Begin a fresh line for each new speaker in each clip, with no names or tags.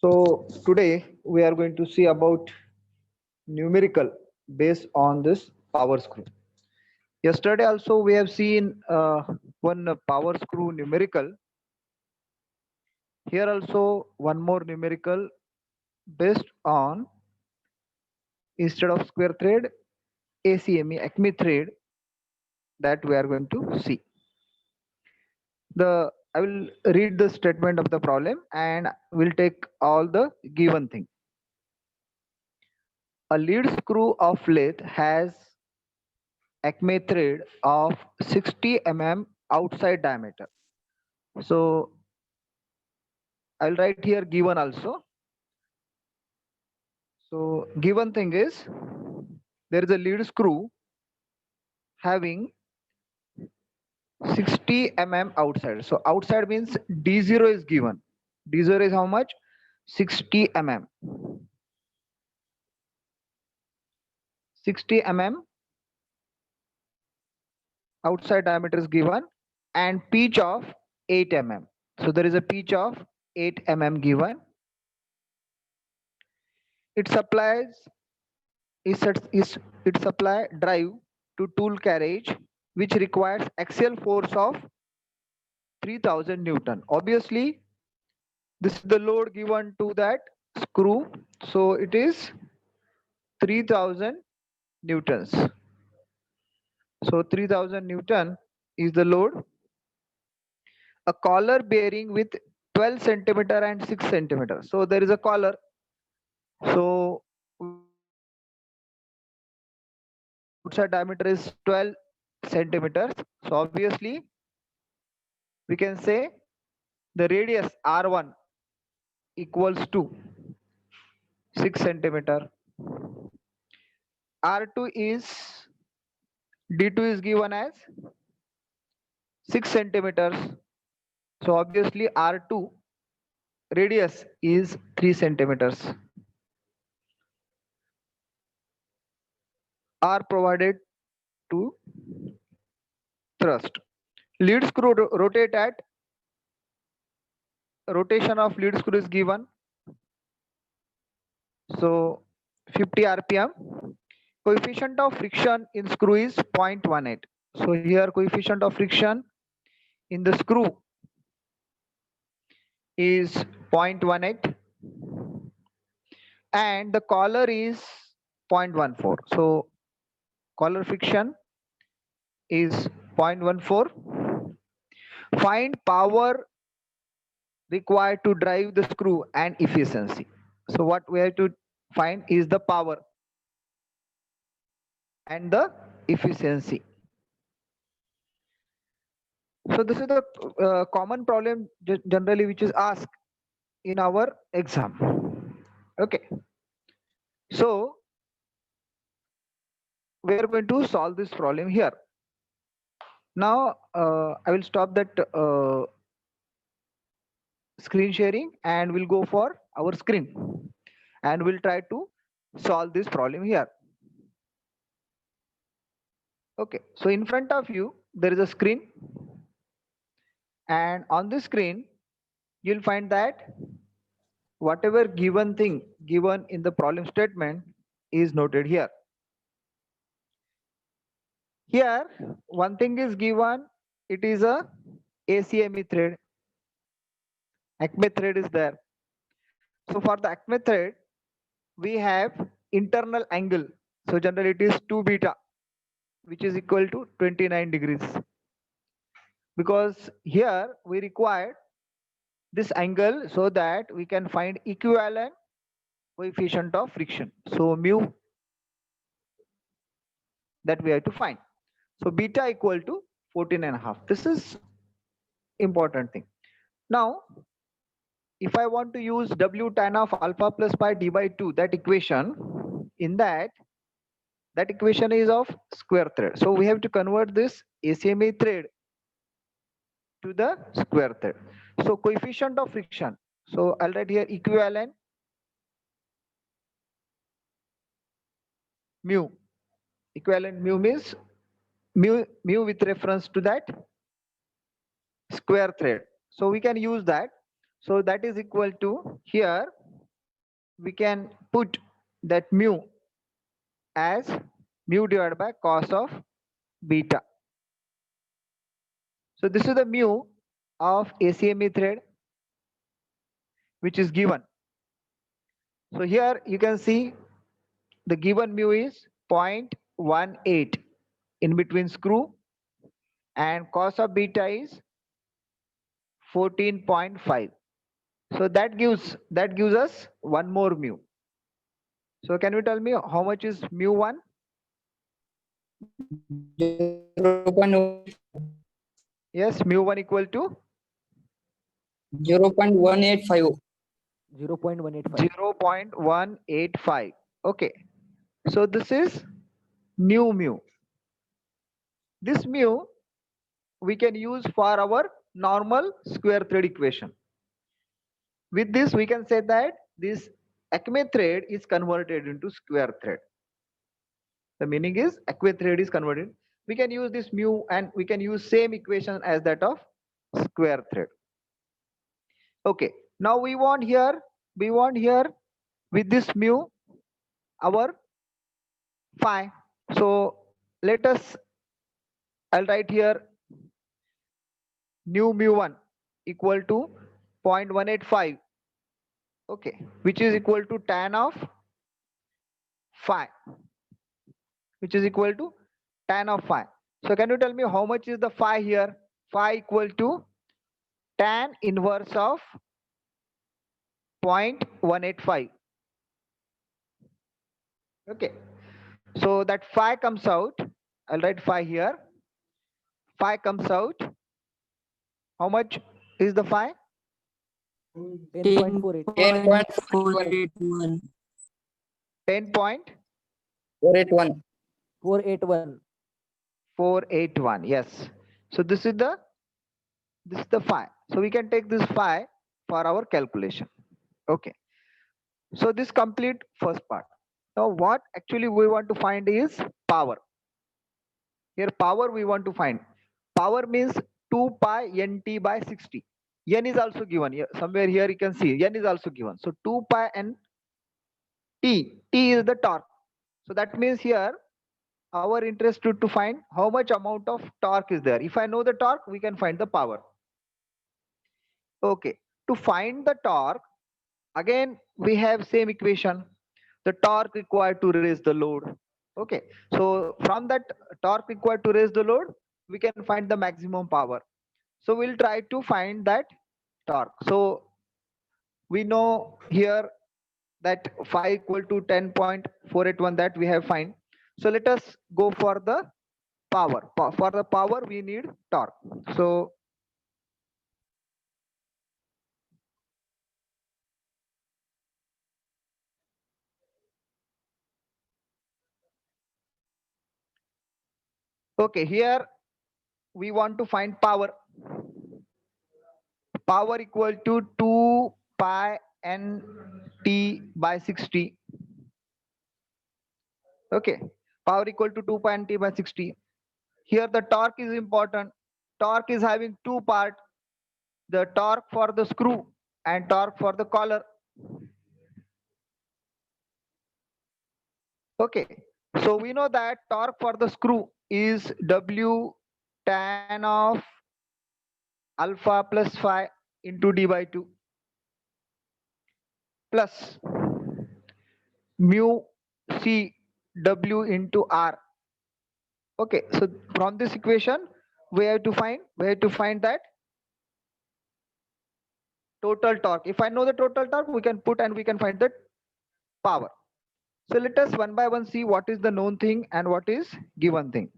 So today we are going to see about numerical based on this power screw. Yesterday also we have seen one power screw numerical. Here also one more numerical based on instead of square thread Acme thread that we are going to see. The I will read the statement of the problem and we'll take all the given thing. A lead screw of lathe has Acme thread of 60 outside diameter. So I'll write here given also. So given thing is there is a lead screw having 60 outside. So outside means D0 is given. D0 is how much? 60 60 outside diameter is given and pitch of 8 So there is a pitch of 8 given. It supplies it supply drive to tool carriage which requires axial force of 3000 Newton. Obviously, this is the load given to that screw. So it is 3000 Newtons. So 3000 Newton is the load. A collar bearing with 12 centimeter and 6 centimeter. So there is a collar. So outside diameter is 12 centimeters. So obviously we can say the radius R1 equals to 6 centimeter. R2 is D2 is given as 6 centimeters. So obviously R2 radius is 3 centimeters. Are provided to thrust. Lead screw rotate at rotation of lead screw is given. So 50 rpm. Coefficient of friction in screw is 0.18. So here coefficient of friction in the screw is 0.18 and the collar is 0.14. So collar friction is 0.14. Find power required to drive the screw and efficiency. So what we have to find is the power and the efficiency. So this is the common problem generally which is asked in our exam. Okay. So we are going to solve this problem here. Now I will stop that screen sharing and we'll go for our screen and we'll try to solve this problem here. Okay, so in front of you there is a screen and on the screen you'll find that whatever given thing given in the problem statement is noted here. Here one thing is given, it is a ACME thread. Acme thread is there. So for the Acme thread we have internal angle. So generally it is 2 beta which is equal to 29 degrees. Because here we require this angle so that we can find equivalent coefficient of friction. So mu that we have to find. So beta equal to 14.5. This is important thing. Now, if I want to use W tan of alpha plus pi d by 2, that equation, in that equation is of square thread. So we have to convert this ACME thread to the square thread. So coefficient of friction. So I'll write here equivalent mu. Equivalent mu means mu with reference to that square thread. So we can use that. So that is equal to here we can put that mu as mu divided by cos of beta. So this is the mu of ACME thread which is given. So here you can see the given mu is 0.18 in between screw, and cos of beta is 14.5. So that gives us one more mu. So can you tell me how much is mu 1?
0.185.
Yes, mu 1 equal to
0.185.
0.185.
0.185. Okay. So this is new mu. This mu we can use for our normal square thread equation. With this, we can say that this Acme thread is converted into square thread. The meaning is Acme thread is converted. We can use this mu and we can use same equation as that of square thread. Okay. Now we want here with this mu our phi. So let us, I'll write here new mu 1 equal to 0.185. Okay, which is equal to tan of phi, which is equal to tan of phi. So can you tell me how much is the phi here? Phi equal to tan inverse of 0.185. Okay, so that phi comes out, I'll write phi here. Phi comes out, how much is the phi?
10.48.
10.481.
10.481.
481.
481.
Yes. So this is the phi. So we can take this phi for our calculation. Okay. So this complete first part. Now what actually we want to find is power. Here power we want to find. Power means 2 pi nt by 60. N is also given. Somewhere here you can see n is also given. So 2 pi n t. T is the torque. So that means here our interest to find how much amount of torque is there. If I know the torque, we can find the power. Okay. To find the torque, again we have same equation. The torque required to raise the load. Okay. So from that torque required to raise the load, we can find the maximum power. So we'll try to find that torque. So we know here that phi equal to 10.481 that we have find. So let us go for the power. For the power we need torque. So okay, here we want to find power. Power equal to 2 pi n t by 60. Okay, power equal to 2 pi n t by 60. Here the torque is important. Torque is having two part, the torque for the screw and torque for the collar. Okay, so we know that torque for the screw is W tan of alpha plus phi into d by 2 plus mu c W into R. Okay, so from this equation we have to find that total torque. If I know the total torque, we can put and we can find the power. So let us one by one see what is the known thing and what is given thing.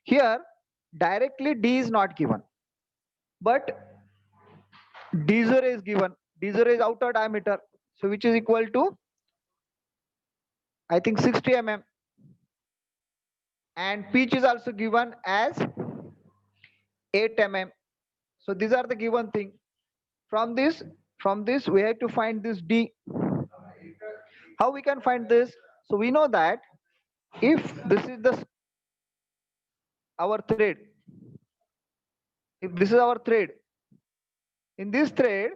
Here directly D is not given, but D0 is given. D0 is outer diameter, so which is equal to I think 60 mm, and pitch is also given as 8 mm. So these are the given thing. From this we have to find this D. How we can find this? So we know that if this is our thread, if this is our thread, in this thread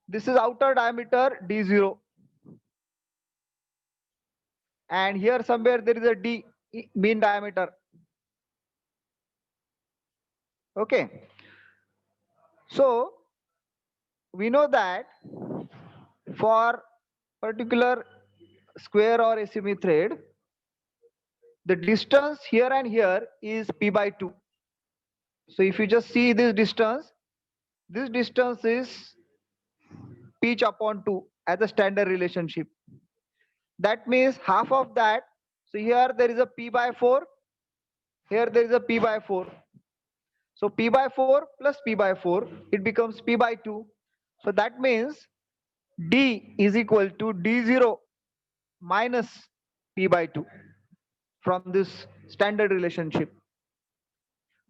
this is outer diameter D0, and here somewhere there is a D, mean diameter. Okay, so we know that for particular square or asymmetry thread, the distance here and here is p by 2. So if you just see this distance is pitch upon 2 as a standard relationship. That means half of that. So here there is a p by 4, here there is a p by 4. So p by 4 plus p by 4, it becomes p by 2. So that means d is equal to d0 minus p by 2 from this standard relationship.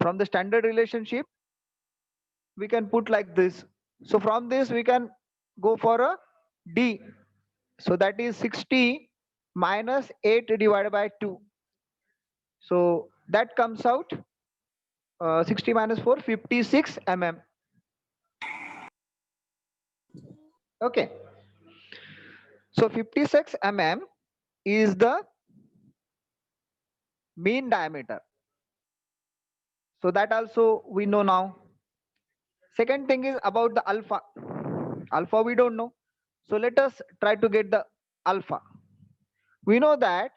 From the standard relationship, we can put like this. So from this we can go for a d. So that is 60 minus 8 divided by 2. So that comes out 60 minus 4, 56 mm. Okay. So 56 mm is the mean diameter. So that also we know now. Second thing is about the alpha. Alpha we don't know. So let us try to get the alpha. We know that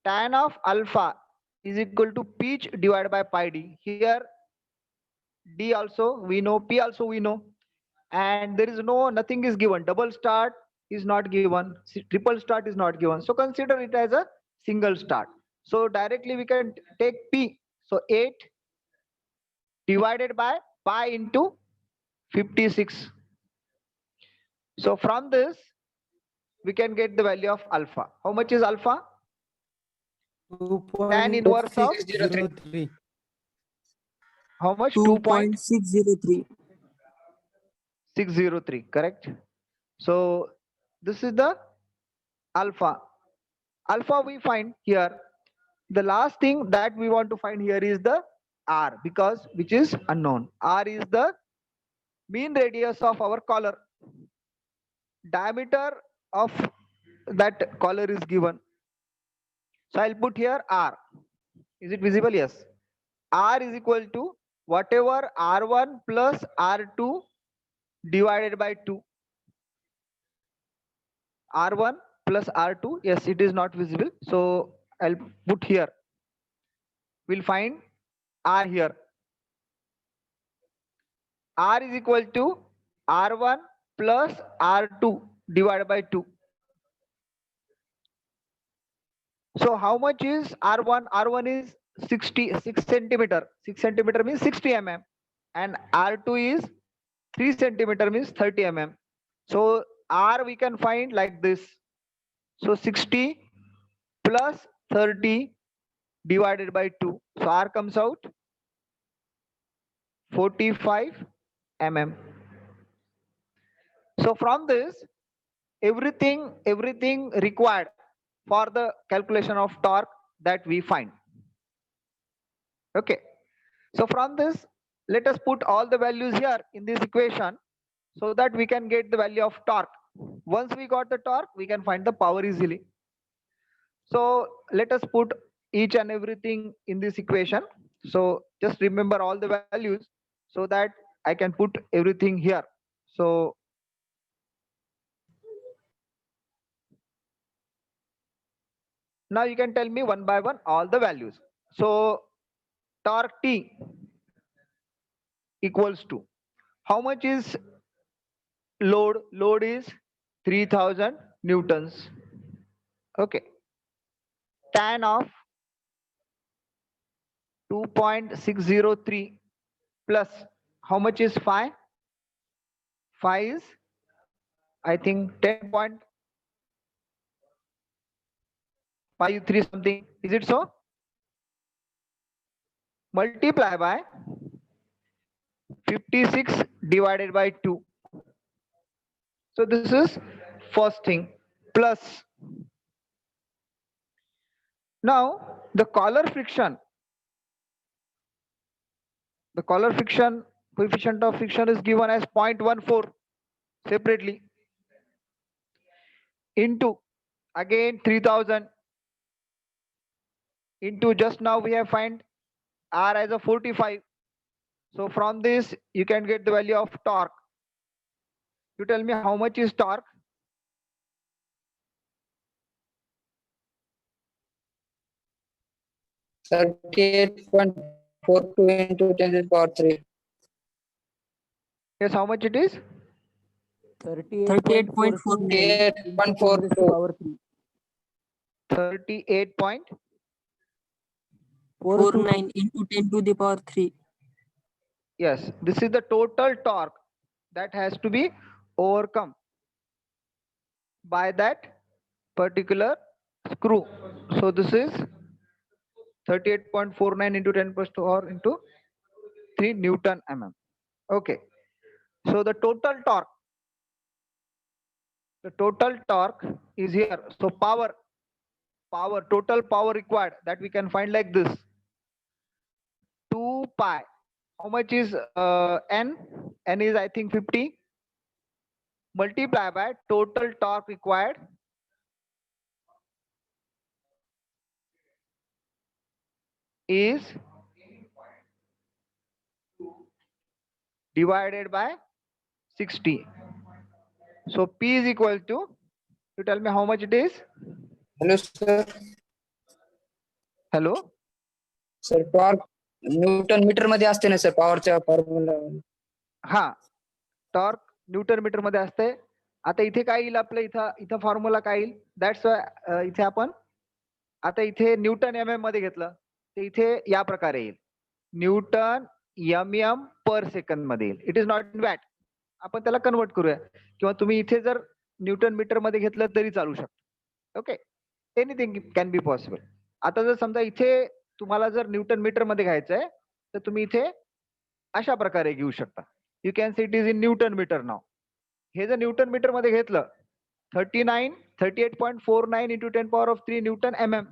tan of alpha is equal to pitch divided by pi d. Here d also we know, p also we know, and there is nothing is given. Double start is not given, triple start is not given. So consider it as a single start. So directly we can take p. So 8 divided by pi into 56. So from this we can get the value of alpha. How much is alpha? Tan inverse of
2.603.
how much?
2.603.
603, correct? So this is the alpha. Alpha we find here. The last thing that we want to find here is the r, because which is unknown. R is the mean radius of our collar. Diameter of that collar is given. So I'll put here r. Is it visible? Yes. R is equal to whatever r1 plus r2 divided by 2. R1 plus R2, yes, it is not visible. So I'll put here. We'll find R here. R is equal to R1 plus R2 divided by 2. So how much is R1? R1 is 6 centimeter. 6 centimeter means 60 mm. And R2 is 3 centimeter means 30 mm. So R we can find like this. So 60 plus 30 divided by 2. So R comes out 45 mm. So from this, everything required for the calculation of torque that we find. Okay. So from this, let us put all the values here in this equation so that we can get the value of torque. Once we got the torque, we can find the power easily. So let us put each and everything in this equation. So just remember all the values so that I can put everything here. So now you can tell me one by one all the values. So torque T equals to how much is load? Load is 3000 newtons. Okay. Tan of 2.603 plus how much is phi? Phi is I think 10.53 something. Is it so? Multiply by 56 divided by 2. So this is first thing, plus. Now the collar friction. The collar friction coefficient of friction is given as 0.14 separately into again 3000 into just now we have find R as a 45. So from this you can get the value of torque. You tell me how much is torque?
.42 into 10 to the power 3.
Yes, how much it is?
38.42 into 10 raised to
38.42.
power 3.
38.49
49 into 10 to the power 3.
Yes, this is the total torque that has to be overcome by that particular screw. So this is 38.49 into 10 plus 2 or into 3 Newton mm. Okay. So the total torque is here. So total power required that we can find like this. 2 pi. How much is N? N is I think 50. Multiply by total torque required is divided by 60. So P is equal to, you tell me how much it is?
Hello, sir.
Hello?
Sir torque newton metre मध्ये असते ना sir पॉवरच्या formula.
हा, torque newton metre मध्ये असते. आता इथे काय येईल आपलं, इथं फॉर्म्युला काय येईल, दॅट्स इथे आपण आता इथे न्यूटन एम एम मध्ये घेतलं तर इथे या प्रकारे येईल, न्यूटन एम पर सेकंद मध्ये येईल. It is not in watt. आपण त्याला कन्वर्ट करूया, किंवा तुम्ही इथे जर न्यूटन मीटर मध्ये घेतलं तरी चालू शकतं. Okay, anything can be possible. आता जर समजा इथे तुम्हाला जर न्यूटन मीटर मध्ये घ्यायचंय तर तुम्ही इथे अशा प्रकारे घेऊ शकता. You can see it is in newton metre नाव. हे जर न्यूटन मीटर मध्ये घेतलं 38.49 into 10 power of 3 newton M M,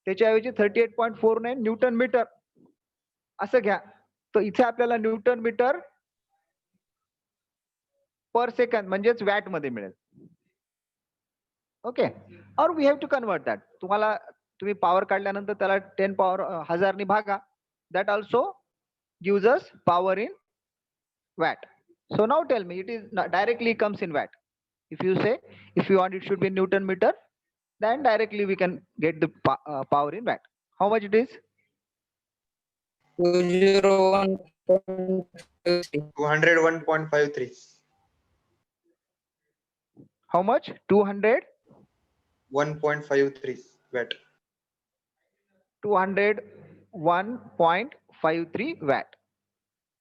त्याच्याऐवजी 38.49 न्यूटन मीटर असं घ्या, तर इथे आपल्याला न्यूटन मीटर पर सेकंद म्हणजेच वॅट मध्ये मिळेल. ओके, और we have to convert that. तुम्ही पॉवर काढल्यानंतर त्याला 10 पॉवर 1000 ने भागा. That also gives us power in watt. So now tell me, it is directly comes in watt. If you say, if you want it should be Newton meter, then directly we can get the power in watt. How much it is?
201.53.
How much? 200?
1.53 watt.
201.53 watt.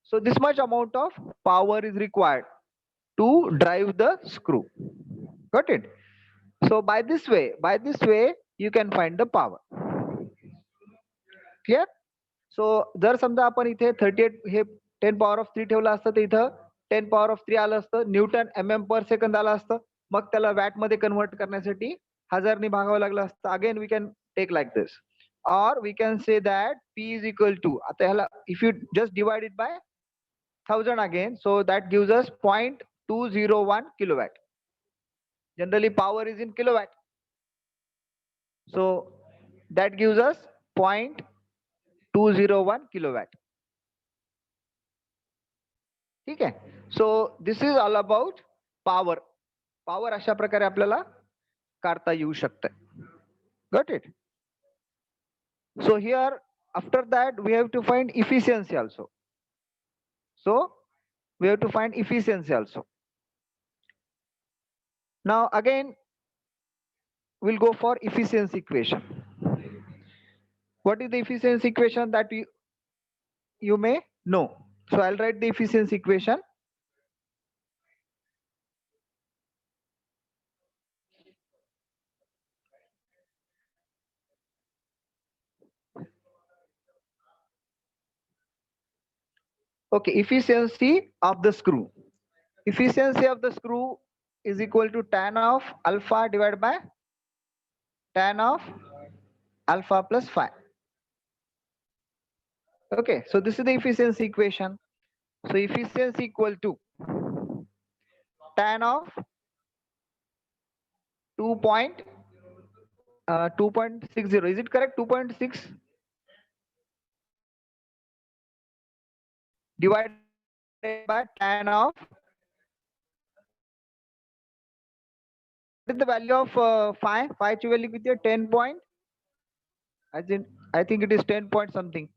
So this much amount of power is required to drive the screw. Got it? So by this way you can find the power. Clear? So जर समजा आपण इथे 38 हे 10 power of 3 ठेवलं असतं तर इथं 10 power of 3 आलं असतं, newton M m per second आलं असतं, मग त्याला वॅट मध्ये कन्वर्ट करण्यासाठी 1000 ने भागावं लागलं असतं. Again we can take like this, or we can say that P is equal to, आता ह्याला if you just divide it by 1000 again, so that gives us 0.201 kilowatt. Generally power is in kilowatt, so that gives us 0.201 kilowatt. ठीक आहे. So this is all about power. Power अशा प्रकारे आपल्याला काढता येऊ शकते. Got it? So here after that we have to find efficiency also. So we have to find efficiency also. Now again we'll go for efficiency equation. What is the efficiency equation that you may know? So I'll write the efficiency equation. Okay, efficiency of the screw. Efficiency of the screw is equal to tan of alpha divided by tan of alpha plus phi. Okay, so this is the efficiency equation. So efficiency equal to tan of 2.2 2.60. Is it correct? 2.6 divided by tan of. What is the value of phi? Phi ची value किती आहे? 10 point. I think it is 10 point something.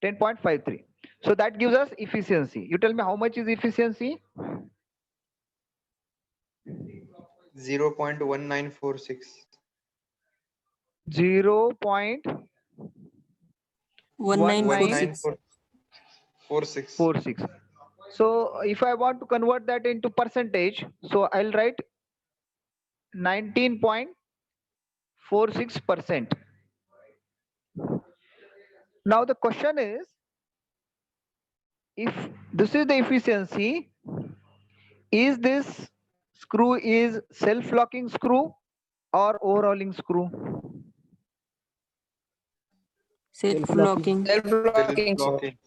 10.53. So that gives us efficiency. You tell me how much is efficiency?
0.1946.
1946.
1946.
So if I want to convert that into percentage, so I'll write 19.46%. Now the question is, if this is the efficiency, is this screw is self-locking screw or overhauling screw?
Self-locking.
Self-locking, sir.
Self-locking.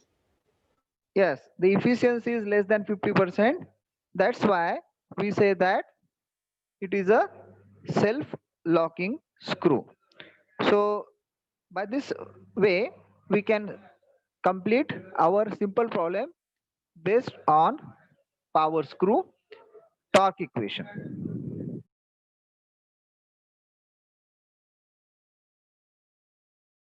Yes, the efficiency is less than 50%. That's why we say that it is a self-locking screw. So by this way, we can complete our simple problem based on power screw torque equation.